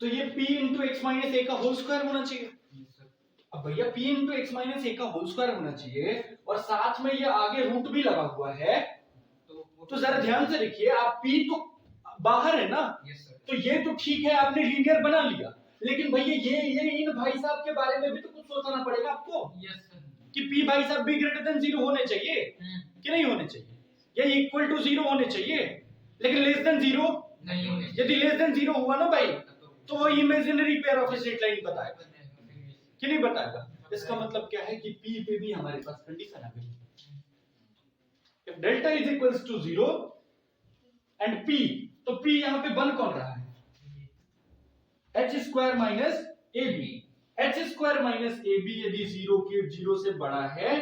तो ये p into x minus ए का होल स्क्वायर होना चाहिए। अब भैया p इंटू एक्स माइनस ए का होल स्क्वायर होना चाहिए और साथ में ये आगे रूट भी लगा हुआ है, तो जरा ध्यान से देखिए, आप p तो बाहर है ना, तो ये तो ठीक है, आपने लीनियर बना लिया, लेकिन भैया ये इन भाई साहब के बारे में भी तो कुछ सोचना पड़ेगा आपको। कि p भाई साहब भी ग्रेटर देन 0 होने चाहिए कि नहीं होने चाहिए, या इक्वल टू 0 होने चाहिए, लेकिन लेस देन 0 नहीं होने चाहिए। यदि लेस देन 0 हुआ ना भाई, तो वो imaginary pair of straight line बताएगा कि नहीं बताएगा। इसका मतलब क्या है कि p पे भी हमारे पास कंडीशन आ गई, if delta is equals to 0 and p, तो p यहां पे बन कौन रहा है, h square minus ab। h square minus ab यदि 0 से बड़ा है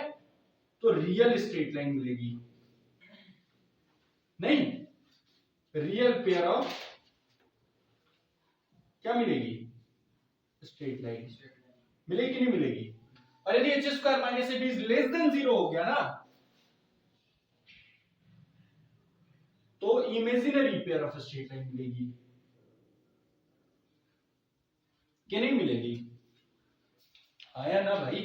तो रियल स्ट्रेट लाइन मिलेगी, नहीं रियल पेयर ऑफ क्या मिलेगी, स्ट्रेट लाइन मिलेगी नहीं मिलेगी। और यदि h square minus ab is less than 0 हो गया ना, तो imaginary pair of straight line मिलेगी कि नहीं मिलेगी। आया ना भाई।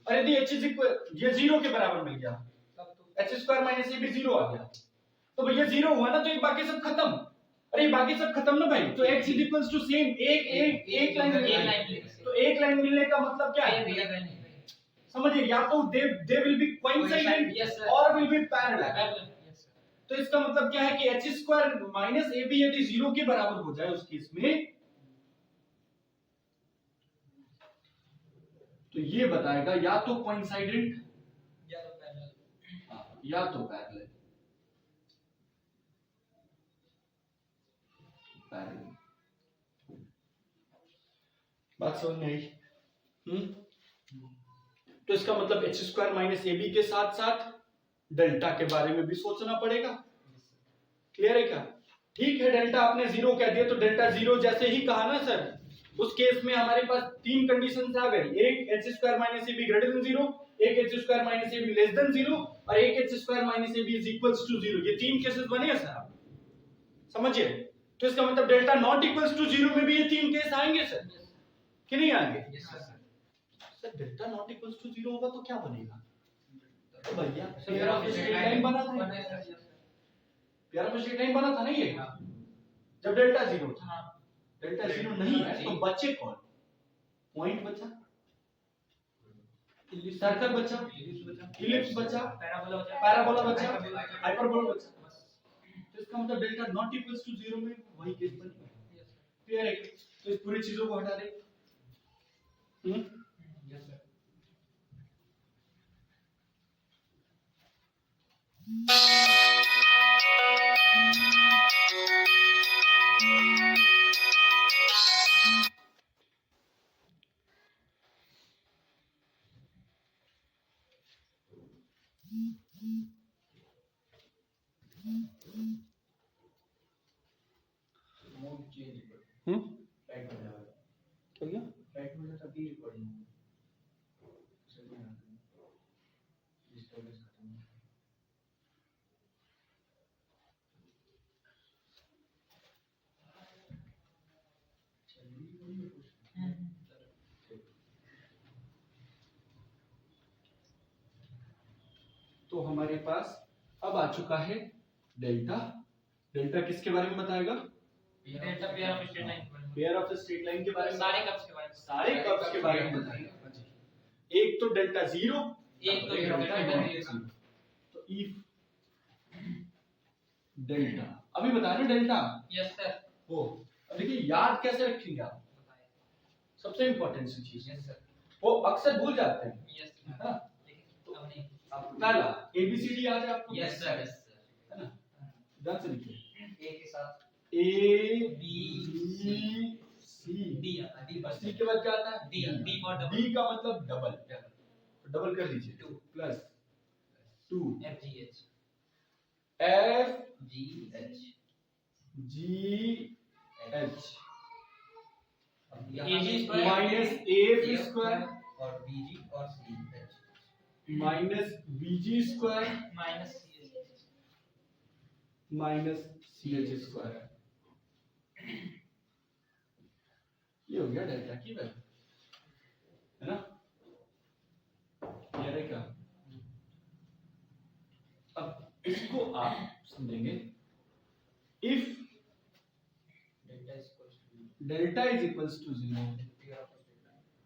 और यदि h इज इक्वल, ये 0 के बराबर मिल गया, h स्क्वायर माइनस ab 0 आ गया, तो भैया 0 हुआ ना, तो ये बाकी सब खत्म। अरे बाकी सब खत्म ना भाई, तो x is equals to same एक लाइन, तो एक लाइन मिलने का मतलब क्या है, समझिए, या तो दे विल बी कोइंसाइडेंट और विल बी पैरेलल। तो इसका मतलब क्या है कि h स्क्वायर माइनस ab यदि 0 के बराबर हो जाए उस केस में, तो ये बताएगा या तो कोइंसाइडेंट या तो पैरेलल। बात समझ में आई? तो इसका मतलब h स्क्वायर माइनस ab के साथ साथ डेल्टा के बारे में भी सोचना पड़ेगा। क्लियर है क्या? ठीक है, डेल्टा आपने 0 कह दिया, तो डेल्टा 0 जैसे ही कहा ना सर, उस केस में हमारे पास तीन कंडीशंस आ गई, एक h square minus ab greater than 0, एक h square minus ab less than 0 और एक h square minus ab is equals to 0। ये तीन केसेस बने हैं सर, आप समझिए। तो इसका मतलब डेल्टा नॉट इक्वल्स टू 0 में भी ये तीन केस आएंगे सर कि नहीं आएंगे? Sir delta not equals to 0 होगा तो क्या बनेगा, तो भैया पेयर ऑफ स्ट्रेट लाइन बना था, पेयर ऑफ स्ट्रेट लाइन बना था ना ये, जब डेल्टा 0 था। डेल्टा 0 नहीं है तो बचे कौन, पॉइंट बचा, सर्कल बचा, इलिप्स बचा, पैराबोला बचा, हाइपरबोला बचा। तो इसका मतलब डेल्टा नॉट इक्वल्स टू 0 में वही केस बनेगा। क्लियर है? तो इस पूरी चीजों को हटा दे। Yes sir. क्या गया? राइट में तभी रिकॉर्डिंग तो हमारे पास अब आ चुका है डेल्टा। डेल्टा किसके बारे में बताएगा? Delta pair of straight line, pair of straight line के बारे में, सारे कर्व्स के बारे में, सारे कर्व्स के बारे में बताएगा। एक तो डेल्टा 0, एक तो डेल्टा 0। तो इफ डेल्टा, अभी बता रहे डेल्टा, यस सर। हो, अब देखिए याद कैसे रखेंगे आप, सबसे इंपॉर्टेंट सी चीज, यस सर। वो अक्सर भूल जाते हैं, यस सर। पहला ABCD याद है आपको? यस सर, यस सर, है ना? ध्यान से लिखिए, A के साथ A B C, D आता है, बस C के बाद क्या आता है? D फॉर डबल, D का मतलब डबल, डबल कर दीजिए, 2 plus 2 F G H, F G H, G H minus A square और BG और C H minus BG square minus CH square. ये हो गया डेल्टा की वैल्यू, है ना? क्लियर है क्या? अब इसको आप समझेंगे, if delta is equals to 0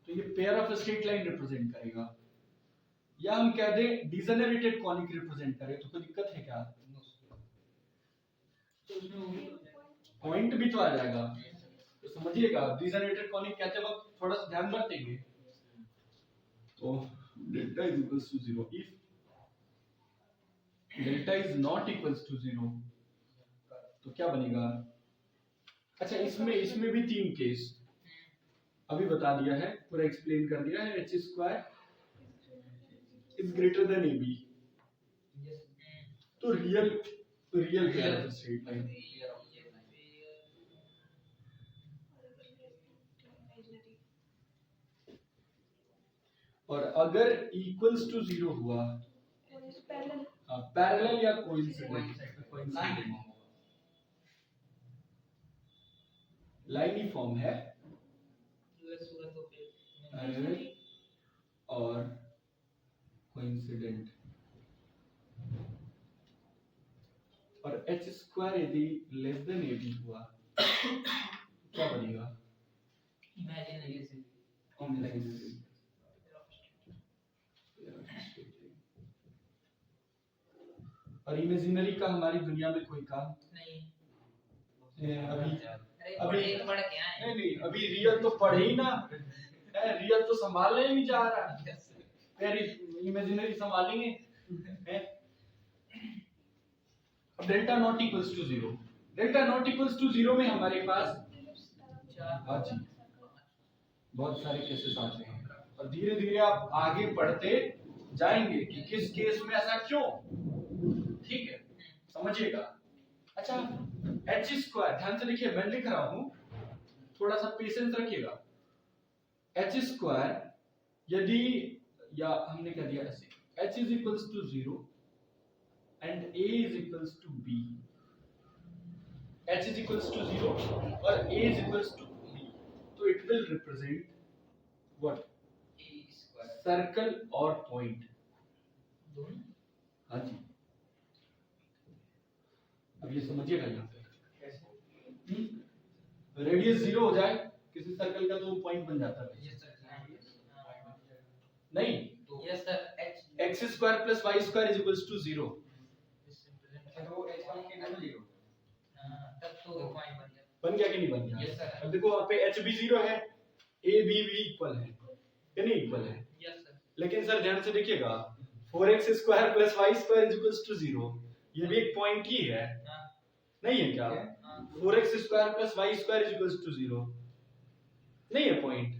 तो ये pair of straight line represent करेगा, या हम कह दें डिजेनरेटेड कॉनिक रिप्रेजेंट करे, तो कोई दिक्कत है क्या? पॉइंट भी तो आ जाएगा, तो समझिएगा डिजेनरेटेड कॉनिक कहते वक्त थोड़ा सा ध्यान रखेंगे। तो delta is equals to 0, if delta is not equals to 0 तो क्या बनेगा? अच्छा, इसमें भी 3 केस अभी बता दिया है, पूरा एक्सप्लेन कर दिया है। h square is greater than ab, तो real pair of straight line, और अगर इक्वल्स टू 0 हुआ पैरेलल या कोइंसिडेंट, लाइन ही फॉर्म है पैरेलल और कोइंसिडेंट, और h स्क्वायर यदि लेस देन ab हुआ क्या बनेगा? और इमेजिनरी का हमारी दुनिया में कोई काम नहीं। अभी रियल तो पढ़े ही ना, रियल तो संभालने ही नहीं जा रहा, फिर इमेजिनरी संभालेंगे। अब delta not equals to 0, delta not equals to 0 में हमारे पास बहुत सारे केसेस आते हैं, और धीरे धीरे आप आगे बढ़ते जाएंगे कि किस केस में ऐसा क्यों, ठीक है, समझिएगा। अच्छा, h स्क्वायर, ध्यान से देखिए, मैं लिख रहा हूं, थोड़ा सा पेशेंस रखिएगा। h स्क्वायर यदि, या हमने कह दिया ऐसे, h is equals to 0 and a is equals to b, h is equals to 0 और a is equals to b, तो it will represent what? Circle और पॉइंट। हाँ जी, अब ये समझिएगा, यहाँ पे रेडियस 0 हो जाए किसी सर्कल का तो वो पॉइंट बन जाता है। नहीं, yes sir, x square plus y square is equals to 0, तो तब तो पॉइंट बन गया कि नहीं बन गया? Yes sir. अब देखो वहां पे h भी 0 है, a b भी इक्वल है, या नहीं इक्वल है? Yes sir. लेकिन सर ध्यान से देखिएगा, 4x square plus y square is equals to 0, ये भी एक पॉइंट ही है, नहीं है क्या? 4x square plus y square is equals to 0, नहीं है पॉइंट?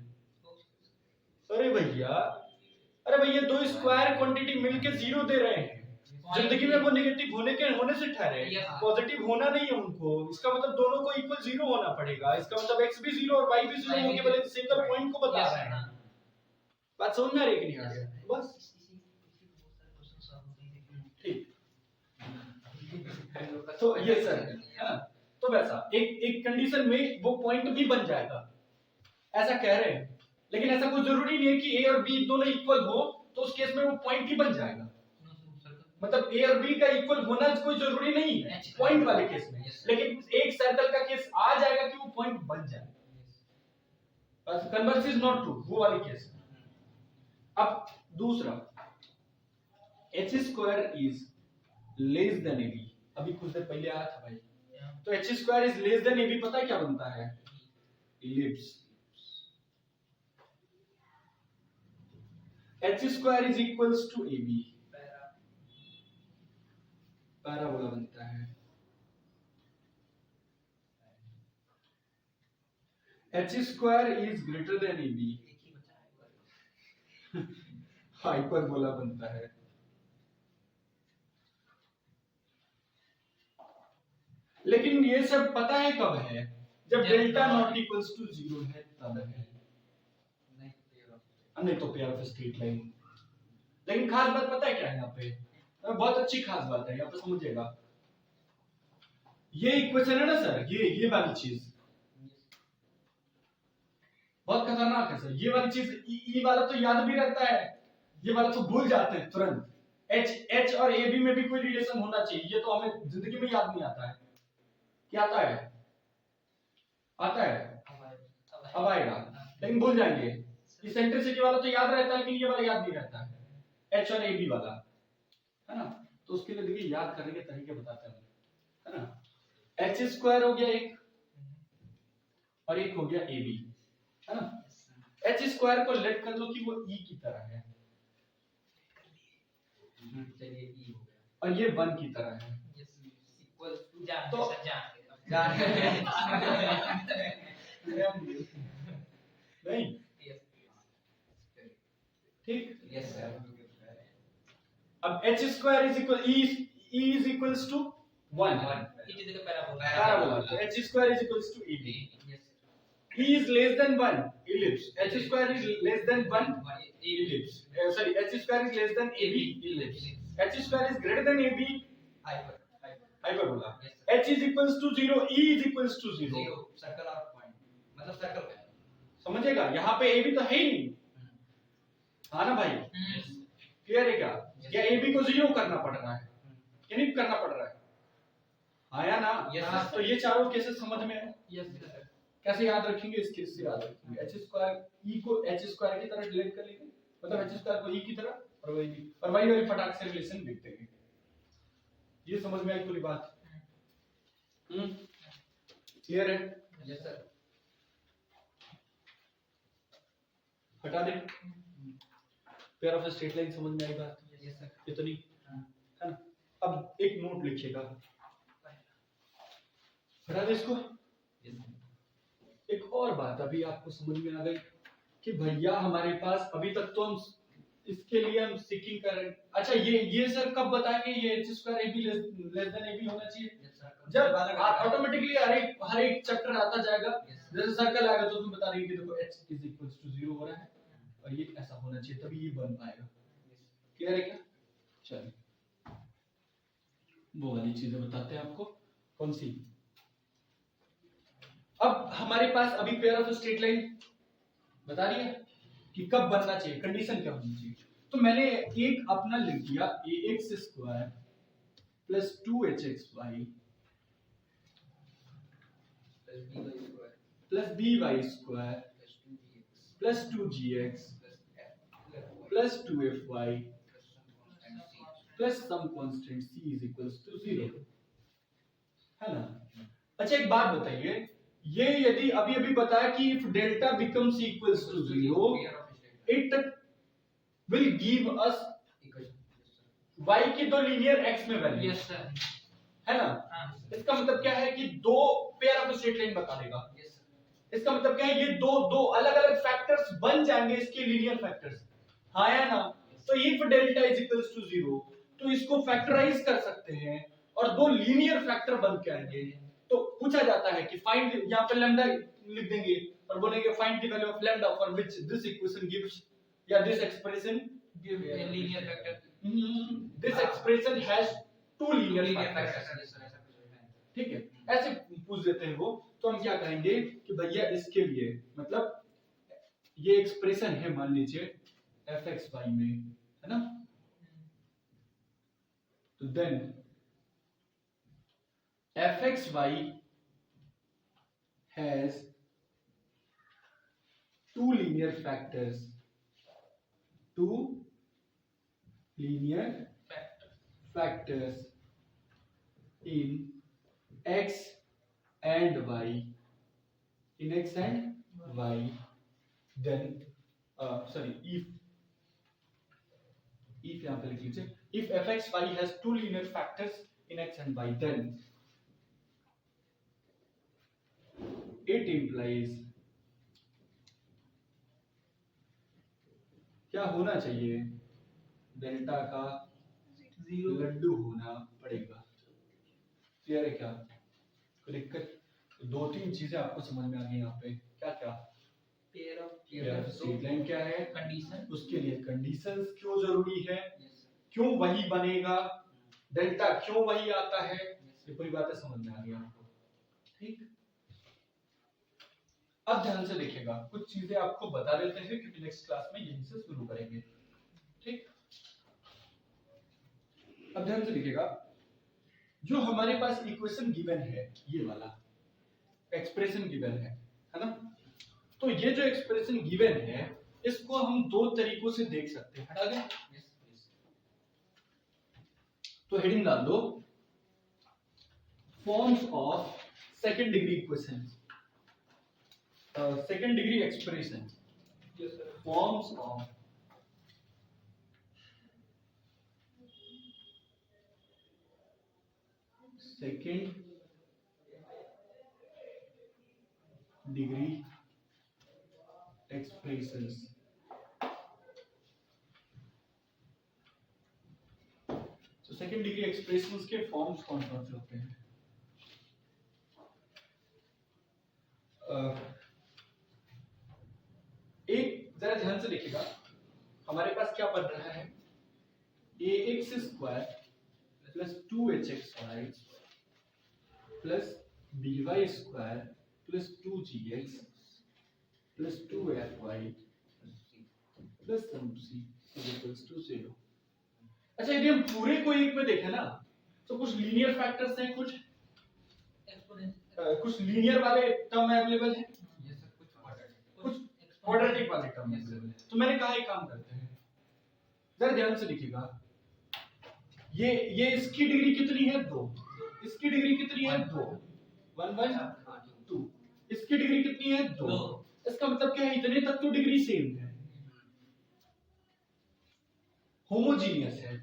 अरे भैया दो स्क्वायर क्वांटिटी मिलके 0 दे रहे हैं, जिंदगी में वो नेगेटिव होने से ठहरे, पॉजिटिव होना नहीं है उनको, इसका मतलब दोनों को इक्वल 0 होना पड़ेगा, इसका मतलब x भी 0 और y भी 0 होके भले सिंगल पॉइंट को बता रहे हैं। बात समझ में आ रही कि नहीं आ रही? बस ठीक, तो ये सर है ना, तो वैसा एक कंडीशन में वो पॉइंट भी बन जाएगा, ऐसा कह रहे हैं, लेकिन ऐसा कोई जरूरी नहीं है कि a और b दोनों इक्वल हो तो उस केस में वो पॉइंट ही बन जाएगा, मतलब a और b का इक्वल होना कोई जरूरी नहीं है पॉइंट वाले केस में, लेकिन एक सर्कल का केस आ जाएगा कि वो पॉइंट बन जाए, बस कन्वर्स इज नॉट ट्रू, वो वाले केस। अब दूसरा, h square is less than ab, अभी कुछ देर पहले आया था भाई, तो h square is less than ab पता है क्या बनता है? Ellipse. h square is equals to ab, parabola बनता है। h square is greater than ab, hyperbola बनता है। लेकिन ये सब पता है कब है? जब डेल्टा नॉट इक्वल्स टू 0 है तब है, नहीं तो पेयर ऑफ स्ट्रेट लाइन। लेकिन खास बात पता है क्या है यहाँ पे? बहुत अच्छी खास बात है, यहाँ पे समझिएगा, ये इक्वेशन है ना सर, ये वाली चीज, बहुत खतरनाक है सर ये वाली चीज। ई वाला तो याद भी रहता है, ये वाला तो भूल जाते हैं तुरंत। एच और ए बी में भी कोई रिलेशन होना चाहिए, ये तो हमें जिंदगी में याद नहीं आता है। क्या आता है? आता है, अब आएगा, लेकिन भूल जाएंगे। इसेंट्रिसिटी वाला तो याद रहता है, लेकिन ये वाला याद नहीं रहता है, एच और ए बी वाला, है ना। तो उसके लिए देखिए याद करने के तरीके बताते हैं, है ना। एच स्क्वायर हो गया एक, और एक हो गया ए बी, है ना। एच स्क्वायर को लेट कर लो कि वो ई की तरह है, चलिए ई हो गया, और ये 1 की तरह है। इक्वल टू जान तो सर जान नहीं ठीक। Yes sir. अब H square is equal E is equals to 1, it is the parabola. तो H square is equals to A B. Yes E is less than 1 ellipse, h square is less than 1 ellipse, sorry, h square is less than ab ellipse, h square is greater than ab hyperbola, h is equals to 0, e is equals to 0, circle और point, मतलब circle है, समझेगा। यहाँ पे ab तो है ही नहीं, हाँ ना भाई, क्लियर है क्या? या ab को 0 करना पड़ रहा है, या नहीं करना पड़ रहा है, आया ना। Yes, तो ये चारों केसेस समझ में है। Yes sir. कैसे याद रखेंगे? इस केस से याद रखेंगे, एच स्क्वायर ई को एच स्क्वायर की तरह रिलेट कर लेंगे, मतलब एच स्क्वायर को ई की तरह, और वही वाली फटाक से रिलेशन लिख देंगे। ये समझ में आई पूरी बात? क्लियर है? Yes sir. हटा दे, पेयर ऑफ स्ट्रेट लाइन समझ में आई बात? Yes sir. इतनी, है ना। अब एक नोट लिखिएगा, हटा दे इसको। एक और बात अभी आपको समझ में आ गई कि भैया हमारे पास अभी तक तो हम इसके लिए हम सीकिंग कर रहे हैं। अच्छा ये सर कब बताएंगे ये h square ab less than ab होना चाहिए? जब ऑटोमेटिकली हर एक चैप्टर आता जाएगा, जैसे सर्कल आएगा तो उसमें बता देंगे कि देखो h इज इक्वल्स टू 0 हो रहा है और ये ऐसा होना चाहिए, तभी ये बन पाएगा। क्लियर है क्या? चलिए वो वाली चीजें बताते हैं आपको। कौन सी? अब हमारे पास अभी पेयर ऑफ स्ट्रेट लाइन बता रही है कि कब बनना चाहिए, कंडीशन क्या होनी चाहिए। तो मैंने एक अपना लिख दिया ax square plus 2hxy plus by square plus 2gx plus 2fy plus some constant c is equals to 0, है ना। अच्छा एक बात बताइए, ये यदि अभी बताया कि if delta becomes equals to 0 it will give us y की दो लीनियर x में वैल्यू, यस सर। है ना। इसका मतलब क्या है कि दो पेयर ऑफ स्ट्रेट लाइन बता देगा। इसका मतलब क्या है, ये दो अलग अलग फैक्टर्स बन जाएंगे इसके लीनियर फैक्टर्स, हाँ या ना। तो if delta is equals to 0 तो इसको फैक्टराइज कर सकते हैं और दो लीनियर फैक्टर बन के आएंगे। तो पूछा जाता है कि फाइंड, यहाँ पे लैम्डा लिख देंगे और बोलेंगे find the value of lambda for which this equation gives या this expression give a linear factor, this expression has two linear factors, factor. ठीक है। ऐसे पूछ देते हैं वो, तो हम क्या कहेंगे कि भैया इसके लिए मतलब ये एक्सप्रेशन है मान लीजिए fxy में, है ना। तो then fxy has two linear factors, two linear factors in x and y, in x and y, then sorry, if यहाँ पे लिख लीजिए, if fxy has two linear factors in x and y, then it implies क्या होना चाहिए, delta का 0 लड्डू होना पड़ेगा। क्लियर है क्या? कोई दिक्कत? दो तीन चीजें आपको समझ में आ गई यहाँ पे, क्या क्या? पेयर ऑफ स्ट्रेट लाइन क्या है, कंडीशन, उसके लिए कंडीशंस क्यों जरूरी है, क्यों वही बनेगा, डेल्टा क्यों वही आता है, ये पूरी बातें समझ में आ गई आपको, ठीक। अब ध्यान से देखिएगा, कुछ चीजें आपको बता देते हैं क्योंकि नेक्स्ट क्लास में यहीं से शुरू करेंगे, ठीक। अब ध्यान से देखिएगा, जो हमारे पास इक्वेशन गिवन है, ये वाला एक्सप्रेशन गिवन है ना। तो ये जो एक्सप्रेशन गिवन है इसको हम दो तरीकों से देख सकते हैं। हटा दें, तो हेडिंग डाल दो forms of second degree equation, second degree expression, forms of second degree expressions. तो सेकंड डिग्री एक्सप्रेशंस के फॉर्म्स कौन कौन से होते हैं? एक जरा ध्यान से देखिएगा, हमारे पास क्या बन रहा है, ax square plus 2hxy plus by square plus 2gx plus 2fy plus c equals to 0। अच्छा, यदि हम पूरे को एक में देखें ना, तो कुछ लीनियर फैक्टर्स हैं, कुछ लीनियर वाले टर्म अवेलेबल हैं, कुछ क्वाड्रेटिक वाले टर्म अवेलेबल हैं। तो मैंने कहा एक काम करते हैं, जरा ध्यान से देखिएगा, ये इसकी डिग्री कितनी है 2, इसकी डिग्री कितनी है 2, 1 1 2, इसकी डिग्री कितनी है 2। इसका मतलब क्या है, इतने तक तो डिग्री सेम है, होमोजीनियस है।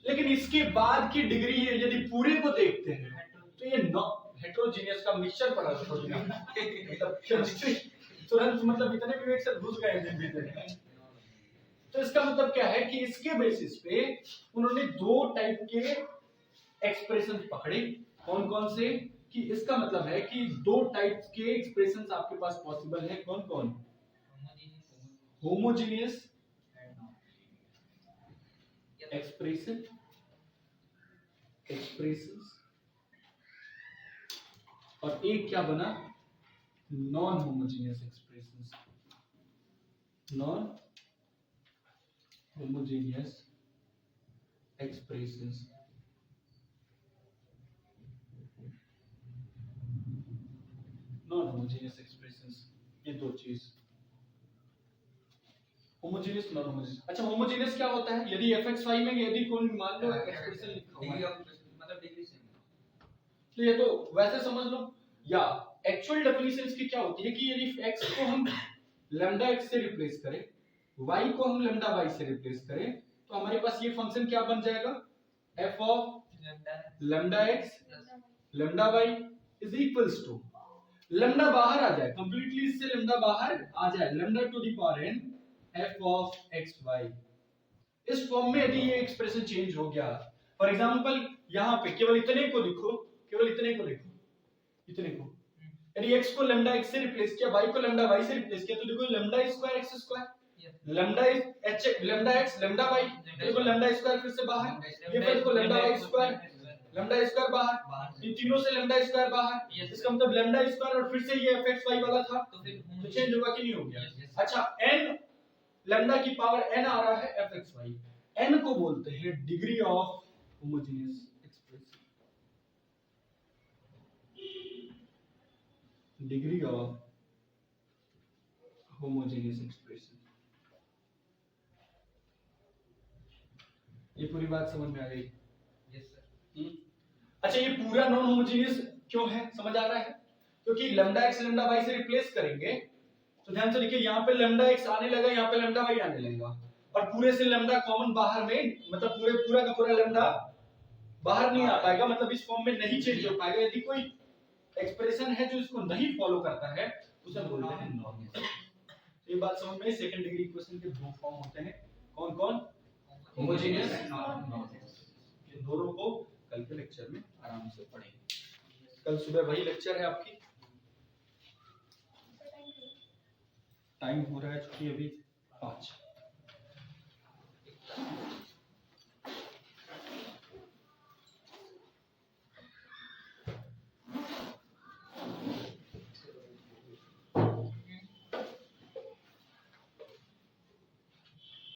लेकिन इसके बाद की डिग्री यदि पूरे को देखते हैं तो ये हेटेरोजीनियस का मिक्सचर पड़ा है, मतलब केमिस्ट्री तुरंत मतलब इतने विवेक से घुस गए हैं भीतर। तो इसका मतलब क्या है कि इसके बेसिस पे उन्होंने दो टाइप के एक्सप्रेशन पकड़े। कौन कौन से? कि इसका मतलब है कि दो टाइप के एक्सप्रेशंस आपके पास पॉसिबल है। कौन कौन? होमोजीनियस एक्सप्रेशंस और एक क्या बना, non homogeneous expressions. Non homogeneous expressions. Non homogeneous expressions, ये दो चीज, होमोजीनियस नॉन होमोजीनियस। अच्छा, होमोजीनियस क्या होता है? यदि fxy में यदि कोई मान लो एक्सप्रेशन लिखा हुआ है, मतलब डिग्री सेम, तो ये तो वैसे समझ लो, या एक्चुअल डेफिनेशन इसकी क्या होती है कि यदि x को हम लैम्डा x से रिप्लेस करें, y को हम लैम्डा y से रिप्लेस करें, तो हमारे पास ये फंक्शन क्या बन जाएगा, f of lambda x lambda y is equals to, lambda बाहर आ जाए कंप्लीटली, इससे लैम्डा बाहर आ जाए, lambda to the power n f of xy। इस फॉर्म में यदि ये एक्सप्रेशन चेंज हो गया, फॉर एग्जांपल यहां पे केवल इतने को लिखो, केवल इतने को लिखो, इतने को, यदि x को लैम्डा x से रिप्लेस किया, y को लैम्डा y से रिप्लेस किया, तो देखो lambda square x square, lambda h lambda x lambda y, देखो लैम्डा स्क्वायर फिर से बाहर, ये फिर को lambda y square lambda square बाहर, इन तीनों से लैम्डा स्क्वायर बाहर, इसका मतलब लैम्डा स्क्वायर और फिर से ये fxy वाला था, तो चेंज होगा कि नहीं हो गया? अच्छा, n लैम्डा की पावर n आ रहा है fxy, n को बोलते हैं degree of homogeneous expression, degree of homogeneous expression. ये पूरी बात समझ में आ गई? Yes sir. अच्छा, ये पूरा नॉन होमोजेनियस क्यों है, समझ आ रहा है? क्योंकि लैम्डा x लैम्डा y से रिप्लेस करेंगे, तो ध्यान से देखिए, यहाँ पे लैम्डा x आने लगा, यहाँ पे लैम्डा y आने लगेगा, और पूरे से लैम्डा कॉमन बाहर में, मतलब पूरा का पूरा लैम्डा बाहर नहीं आ पाएगा, मतलब इस फॉर्म में नहीं चेंज हो पाएगा। यदि कोई एक्सप्रेशन है जो इसको नहीं फॉलो करता है, उसे बोलते हैं नॉन। ये बात समझ में? सेकंड डिग्री इक्वेशन के दो फॉर्म होते हैं, कौन कौन? Homogeneous, non. इन दोनों को कल के लेक्चर में आराम से पढ़ेंगे। कल सुबह वही लेक्चर है आपकी। टाइम हो रहा है चूंकि अभी 5।